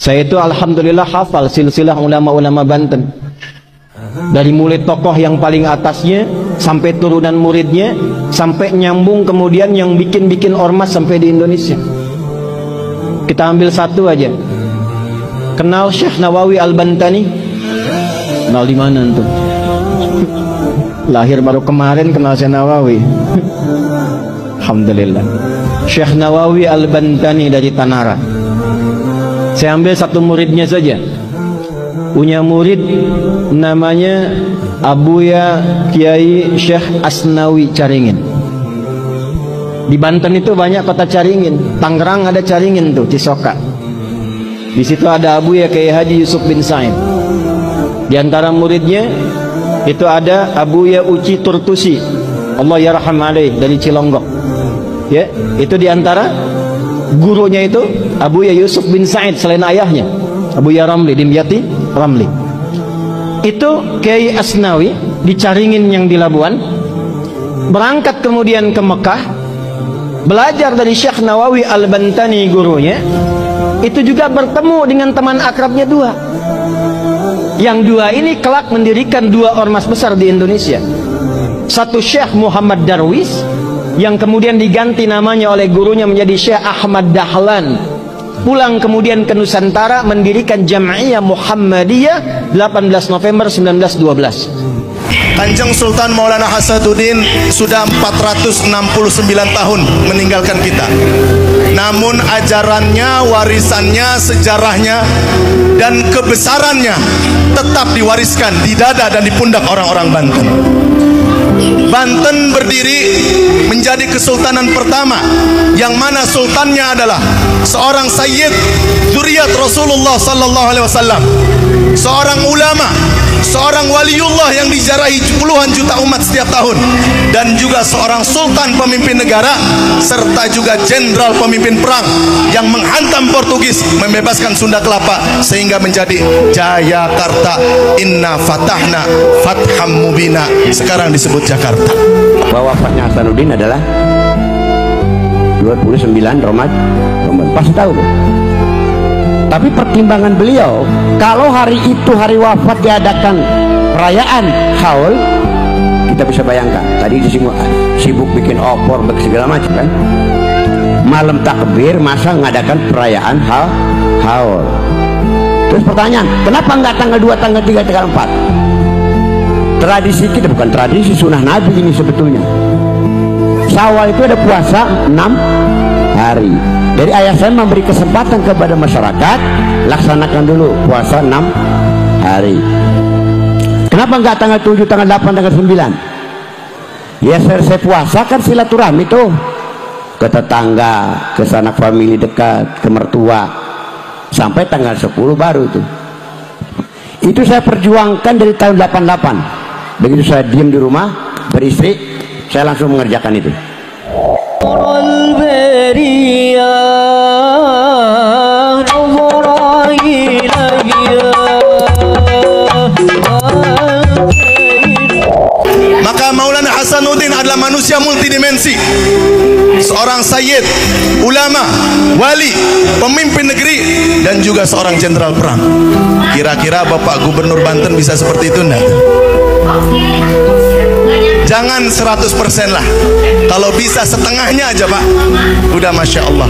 Saya itu alhamdulillah hafal silsilah ulama-ulama Banten. Dari mulai tokoh yang paling atasnya sampai turunan muridnya, sampai nyambung kemudian yang bikin-bikin ormas sampai di Indonesia. Kita ambil satu aja. Kenal Syekh Nawawi Al-Bantani? Kenal di mana tuh? Lahir baru kemarin kenal Syekh Nawawi. Alhamdulillah. Syekh Nawawi Al-Bantani dari Tanara. Saya ambil satu muridnya saja. Punya murid namanya Abuya Kiai Syekh Asnawi Caringin. Di Banten itu banyak kota Caringin. Tangerang ada Caringin tuh, Cisoka. Di situ ada Abuya Kiai Haji Yusuf bin Said. Di antara muridnya itu ada Abuya Uci Turtusi, Allah yarham alaih, dari Cilonggok. Ya, itu di antara gurunya itu Abuya Yusuf bin Said selain ayahnya, Abuya Ramli Dimyati Ramli. Itu Kiai Asnawi di Caringin yang di Labuan, berangkat kemudian ke Mekah, belajar dari Syekh Nawawi Al-Bantani gurunya. Itu juga bertemu dengan teman akrabnya dua. Yang dua ini kelak mendirikan dua ormas besar di Indonesia. Satu Syekh Muhammad Darwis, yang kemudian diganti namanya oleh gurunya menjadi Syekh Ahmad Dahlan. Pulang kemudian ke Nusantara mendirikan Jam'iyah Muhammadiyah 18 November 1912. Kanjeng Sultan Maulana Hasanuddin sudah 469 tahun meninggalkan kita. Namun ajarannya, warisannya, sejarahnya, dan kebesarannya tetap diwariskan di dada dan di pundak orang-orang Banten. Banten berdiri menjadi kesultanan pertama yang mana sultannya adalah seorang sayyid zuriat Rasulullah sallallahu alaihi wasallam, seorang ulama, seorang waliullah yang dijarahi puluhan juta umat setiap tahun, dan juga seorang sultan pemimpin negara serta juga jenderal pemimpin perang yang menghantam Portugis, membebaskan Sunda Kelapa sehingga menjadi Jayakarta. Inna fatahna fatham mubina, sekarang disebut Jakarta. Bahwa wafatnya Hasanuddin adalah 29 Ramadan, pasti tahu. Tapi pertimbangan beliau, kalau hari itu hari wafat diadakan perayaan haul, kita bisa bayangkan. Tadi sibuk bikin opor, segala macam kan. Malam takbir masa ngadakan perayaan haul. Terus pertanyaan, kenapa nggak tanggal 2, tanggal 3, tanggal 4? Tradisi kita bukan tradisi, sunnah Nabi ini sebetulnya. Syawal itu ada puasa 6 hari. Dari ayah saya memberi kesempatan kepada masyarakat, laksanakan dulu puasa 6 hari. Kenapa enggak tanggal 7, tanggal 8, tanggal 9? Ya saya puasa kan silaturahmi tuh, ke tetangga, ke sanak famili dekat, ke mertua, sampai tanggal 10 baru itu. Itu saya perjuangkan dari tahun 88. Begitu saya diam di rumah beristri, saya langsung mengerjakan itu. Maka Maulana Hasanuddin adalah manusia multidimensi, seorang sayyid, ulama, wali, pemimpin negeri, dan juga seorang jenderal perang. Kira-kira Bapak Gubernur Banten bisa seperti itu enggak? Jangan 100% lah, kalau bisa setengahnya aja Pak, udah Masya Allah.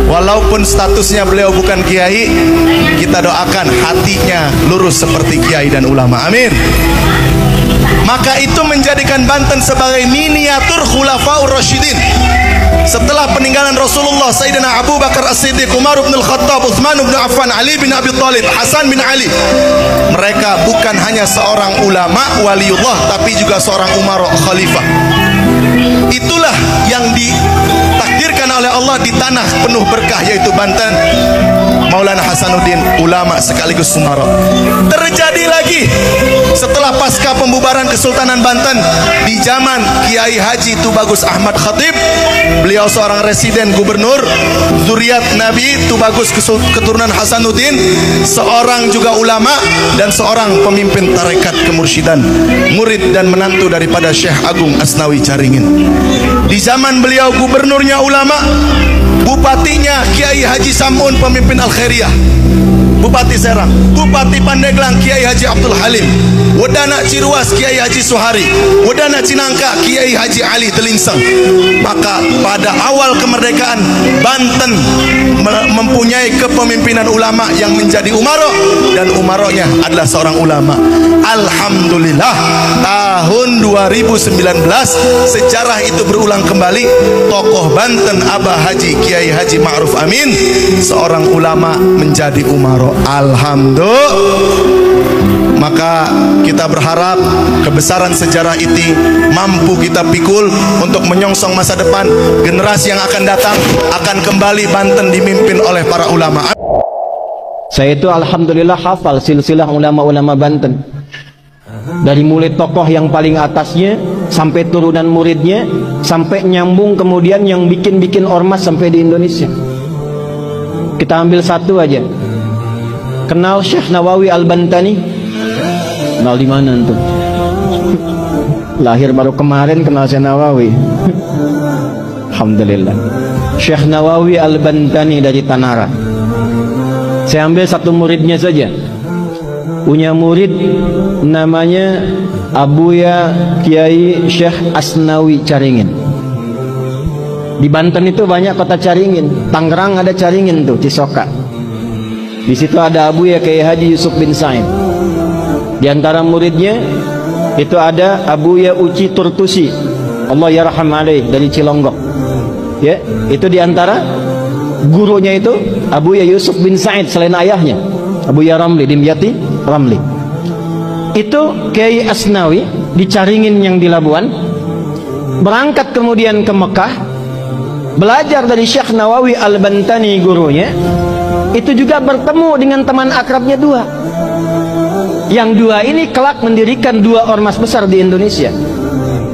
Walaupun statusnya beliau bukan kiai, kita doakan hatinya lurus seperti kiai dan ulama, amin. Maka itu menjadikan Banten sebagai miniatur Khulafaur Rasyidin. Setelah peninggalan Rasulullah, Sayyidina Abu Bakar As-Siddiq, Umar bin Al-Khattab, Utsman bin Affan, Ali bin Abi Thalib, Hasan bin Ali. Mereka bukan hanya seorang ulama, waliullah, tapi juga seorang umara, khalifah. Itulah yang ditakdirkan oleh Allah di tanah penuh berkah, yaitu Banten. Maulana Hasanuddin ulama sekaligus umara. Terjadi lagi setelah pasca pembubaran Kesultanan Banten di zaman Kiai Haji Tubagus Ahmad Khatib. Beliau seorang residen gubernur, zuriat Nabi Tubagus keturunan Hasanuddin, seorang juga ulama dan seorang pemimpin tarekat kemursyidaan, murid dan menantu daripada Syekh Agung Asnawi Caringin. Di zaman beliau gubernurnya ulama, bupatinya Kiai Haji Samun pemimpin Al-Khairiyah. Bupati Serang, Bupati Pandeglang Kiai Haji Abdul Halim, Wedana Ciruas Kiai Haji Suhari, Wedana Cinangka Kiai Haji Ali Telingseng. Maka pada awal kemerdekaan Banten mempunyai kepemimpinan ulama yang menjadi umaro, dan umaronya adalah seorang ulama. Alhamdulillah, tahun 2019 sejarah itu berulang kembali. Tokoh Banten Abah Haji Kiai Haji Ma'ruf Amin, seorang ulama, menjadi umaro. Alhamdulillah. Maka kita berharap kebesaran sejarah ini mampu kita pikul untuk menyongsong masa depan. Generasi yang akan datang akan kembali Banten dimimpin oleh para ulama. Saya itu alhamdulillah hafal silsilah ulama-ulama Banten, dari mulai tokoh yang paling atasnya sampai turunan muridnya, sampai nyambung kemudian yang bikin-bikin ormas sampai di Indonesia. Kita ambil satu aja. Kenal Syekh Nawawi Al-Bantani? Kenal di mana tuh? Lahir baru kemarin kenal Syekh Nawawi. Alhamdulillah. Syekh Nawawi Al-Bantani dari Tanara. Saya ambil satu muridnya saja. Punya murid namanya Abuya Kiai Syekh Asnawi Caringin. Di Banten itu banyak kota Caringin. Tangerang ada Caringin tuh, Cisoka. Di situ ada Abuya Kiai Haji Yusuf bin Said. Di antara muridnya itu ada Abuya Uci Turtusi, Allah yarham alaih, dari Cilonggok. Ya, itu di antara gurunya itu Abuya Yusuf bin Said selain ayahnya, Abuya Ramli Dimyati Ramli. Itu Kiai Asnawi di Caringin yang di Labuan, berangkat kemudian ke Mekah, belajar dari Syekh Nawawi Al-Bantani gurunya. Itu juga bertemu dengan teman akrabnya dua. Yang dua ini kelak mendirikan dua ormas besar di Indonesia.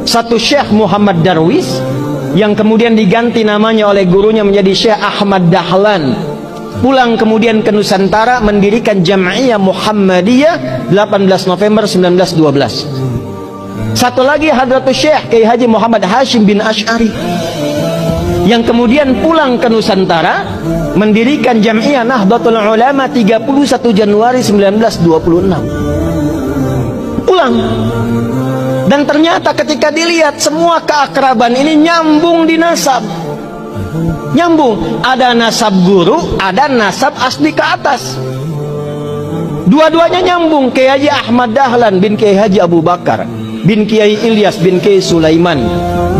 Satu Syekh Muhammad Darwis, yang kemudian diganti namanya oleh gurunya menjadi Syekh Ahmad Dahlan. Pulang kemudian ke Nusantara mendirikan Jam'iyah Muhammadiyah 18 November 1912. Satu lagi Hadratus Syekh Kiai Haji Muhammad Hashim bin Ash'ari, yang kemudian pulang ke Nusantara mendirikan Jam'iyah Nahdlatul Ulama 31 Januari 1926. Pulang. Dan ternyata ketika dilihat semua keakraban ini nyambung di nasab. Nyambung, ada nasab guru, ada nasab asli ke atas. Dua-duanya nyambung. Kiai Haji Ahmad Dahlan bin Kiai Haji Abu Bakar bin Kiai Ilyas bin Kiai Sulaiman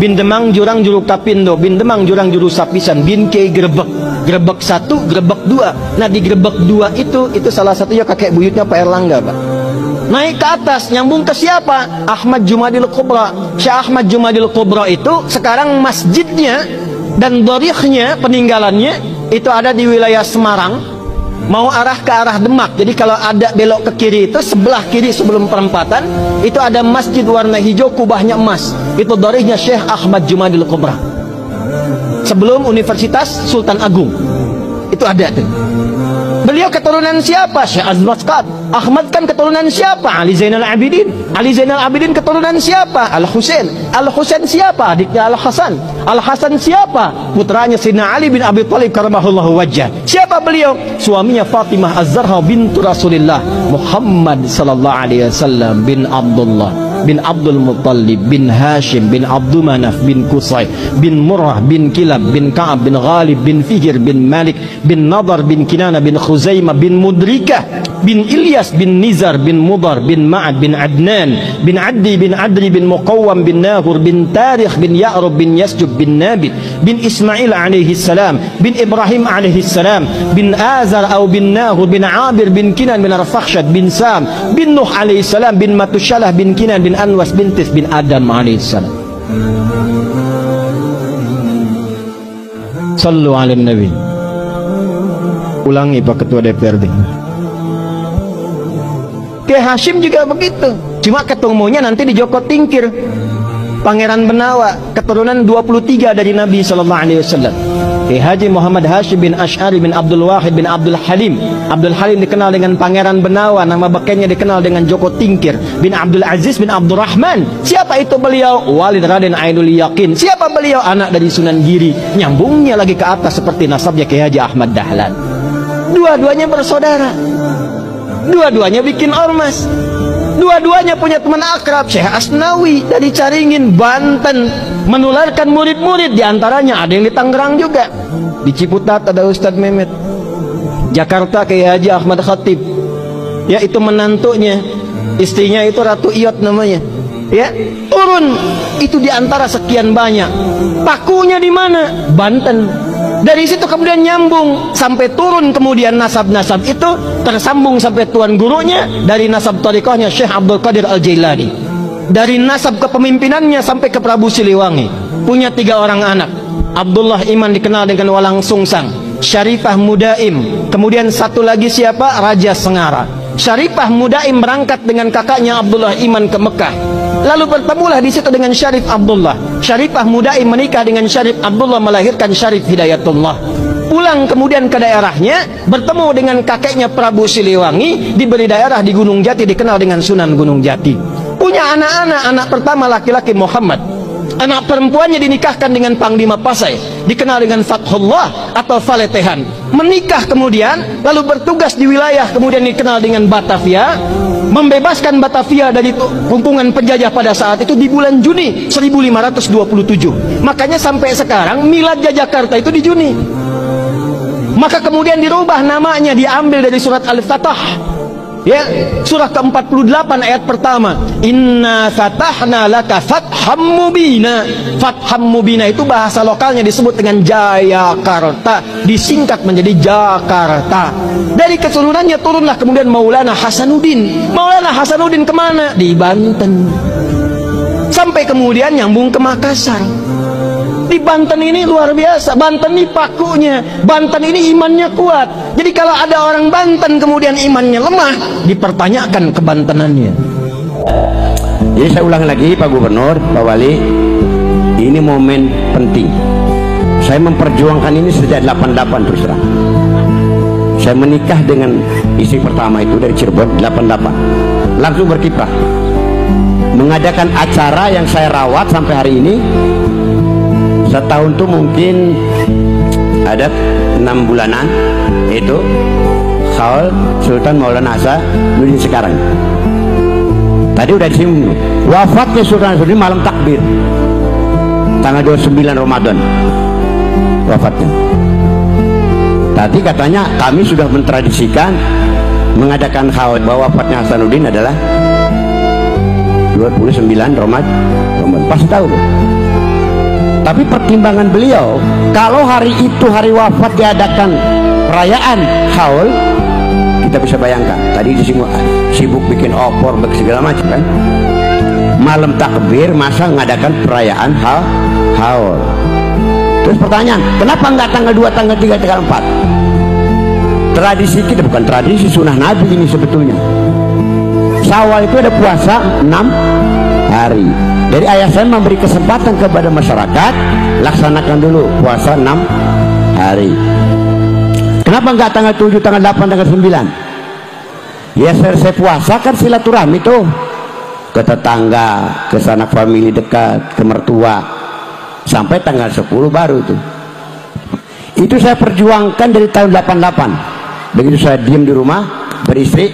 bin Demang Jurang Juru Kapindo bin Demang Jurang Juru Sapisan bin Kiai Grebek. Grebek 1, Grebek 2. Nah di Grebek 2 itu salah satunya kakek buyutnya Pak Erlangga, Pak. Naik ke atas, nyambung ke siapa? Ahmad Jumadil Kubra. Syekh Ahmad Jumadil Kubra itu sekarang masjidnya dan dorikhnya, peninggalannya itu ada di wilayah Semarang, mau arah ke arah Demak. Jadi kalau ada belok ke kiri itu sebelah kiri sebelum perempatan itu ada masjid warna hijau, kubahnya emas. Itu dorikhnya Syekh Ahmad Jumadil Kubra. Sebelum Universitas Sultan Agung itu ada tuh. Beliau keturunan siapa? Syekh Azmaskat. Ahmad kan keturunan siapa? Ali Zainal Abidin. Ali Zainal Abidin keturunan siapa? Al-Husain. Al-Husain siapa? Adiknya Al-Hasan. Al-Hasan siapa? Putranya Sayyidina Ali bin Abi Thalib karamahullahu wajhah. Siapa beliau? Suaminya Fatimah Az-Zahra bintu Rasulillah Muhammad sallallahu alaihi wasallam bin Abdullah bin Abdul Muttalib bin Hashim bin Abdul Manaf bin Qusay bin Murrah bin Kilab bin Ka'ab bin Ghalib bin Fihir bin Malik bin Nadar bin Kinana bin Khuzaimah bin Mudrikah bin Ilyas bin Nizar bin Mudar bin Ma'ad bin Adnan bin Addi bin Adri bin Muqawwam bin Nahur bin Tarikh bin Ya'rub bin Yasjub bin Nabit bin Ismail alaihi salam bin Ibrahim alaihi salam bin Azar atau bin Nahur bin Abir bin Kinan bin Arfakhshad bin Sam bin Nuh alaihi salam bin Matushalah bin Kinan bin Anwas bin Tis bin Adam alaihissalam. Sallu ala Nabi. Ulangi Pak Ketua DPRD. Kiai Hashim juga begitu. Cuma ketemunya nanti di Joko Tingkir, Pangeran Benawa, keturunan 23 dari Nabi sallallahu alaihi wasallam. Kiai Haji Muhammad Hashim bin Ash'ari bin Abdul Wahid bin Abdul Halim. Abdul Halim dikenal dengan Pangeran Benawa, nama bekennya dikenal dengan Joko Tingkir bin Abdul Aziz bin Abdul Rahman. Siapa itu beliau? Walid Raden Ainul Yakin. Siapa beliau? Anak dari Sunan Giri. Nyambungnya lagi ke atas seperti nasabnya Kiai Haji Ahmad Dahlan. Dua-duanya bersaudara, dua-duanya bikin ormas, dua-duanya punya teman akrab. Syekh Asnawi dari Caringin, Banten, menularkan murid-murid. Diantaranya ada yang di Tangerang juga, di Ciputat ada Ustadz Mehmet, Jakarta Kiai Haji Ahmad Khatib, ya itu menantunya, istrinya itu Ratu Iyot namanya, ya turun itu diantara sekian banyak. Pakunya di mana? Banten. Dari situ kemudian nyambung sampai turun, kemudian nasab-nasab itu tersambung sampai tuan gurunya, dari nasab tariqahnya Syekh Abdul Qadir Al-Jailani, dari nasab kepemimpinannya sampai ke Prabu Siliwangi. Punya 3 orang anak. Abdullah Iman dikenal dengan Walang Sungsang, Syarifah Mudaim, kemudian satu lagi siapa? Raja Sengara. Syarifah Mudaim berangkat dengan kakaknya Abdullah Iman ke Mekah. Lalu bertemulah di situ dengan Syarif Abdullah. Syarifah Mudaim menikah dengan Syarif Abdullah, melahirkan Syarif Hidayatullah. Pulang kemudian ke daerahnya, bertemu dengan kakeknya Prabu Siliwangi, diberi daerah di Gunung Jati, dikenal dengan Sunan Gunung Jati. Punya anak-anak, anak pertama laki-laki Muhammad, anak perempuannya dinikahkan dengan Panglima Pasai, dikenal dengan Fathullah atau Faletehan. Menikah kemudian, lalu bertugas di wilayah kemudian dikenal dengan Batavia, membebaskan Batavia dari kumpungan penjajah pada saat itu di bulan Juni 1527. Makanya sampai sekarang milad Jakarta itu di Juni. Maka kemudian dirubah namanya, diambil dari surat Al-Fatah, ya, surah ke-48 ayat pertama, inna fatahna laka fatham mubina. Fatham mubina itu bahasa lokalnya disebut dengan Jayakarta, disingkat menjadi Jakarta. Dari keturunannya turunlah kemudian Maulana Hasanuddin. Maulana Hasanuddin kemana? Di Banten. Sampai kemudian nyambung ke Makassar. Di Banten ini luar biasa. Banten ini pakunya, Banten ini imannya kuat. Jadi kalau ada orang Banten kemudian imannya lemah, dipertanyakan kebantenannya. Jadi saya ulang lagi Pak Gubernur, Pak Wali, ini momen penting. Saya memperjuangkan ini sejak 88 terus terang. Saya menikah dengan istri pertama itu dari Cirebon 88, langsung berkiprah mengadakan acara yang saya rawat sampai hari ini. Setahun tuh mungkin ada 6 bulanan, itu Khaul Sultan Maulana Hasanuddin sekarang. Tadi udah disinggung, wafatnya Sultan Hasanuddin malam takbir, tanggal 29 Ramadan wafatnya. Tadi katanya kami sudah mentradisikan mengadakan Khaul bahwa wafatnya Hasanuddin adalah 29 Ramadan. Pasti tahu tuh. Tapi pertimbangan beliau, kalau hari itu hari wafat diadakan perayaan haul, kita bisa bayangkan. Tadi disinggung sibuk bikin opor, segala macam kan. Malam takbir masa mengadakan perayaan haul. Terus pertanyaan, kenapa enggak tanggal 2, tanggal 3, tanggal 4? Tradisi kita bukan tradisi, sunnah Nabi ini sebetulnya. Syawal itu ada puasa 6 hari. Jadi ayah saya memberi kesempatan kepada masyarakat, laksanakan dulu puasa 6 hari. Kenapa enggak tanggal 7, tanggal 8, tanggal 9? Ya saya puasa kan silaturahmi tuh, ke tetangga, ke sanak famili dekat, ke mertua, sampai tanggal 10 baru tuh. Itu saya perjuangkan dari tahun 88. Begitu saya diam di rumah beristri,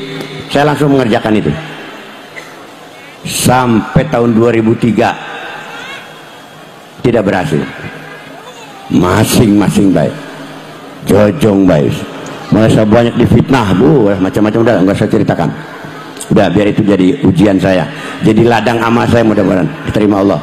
saya langsung mengerjakan itu sampai tahun 2003 tidak berhasil. Masing-masing baik, jojong baik, merasa banyak difitnah, macam-macam. Udah nggak saya ceritakan, udah biar itu jadi ujian saya, jadi ladang amal saya, mudah-mudahan diterima Allah.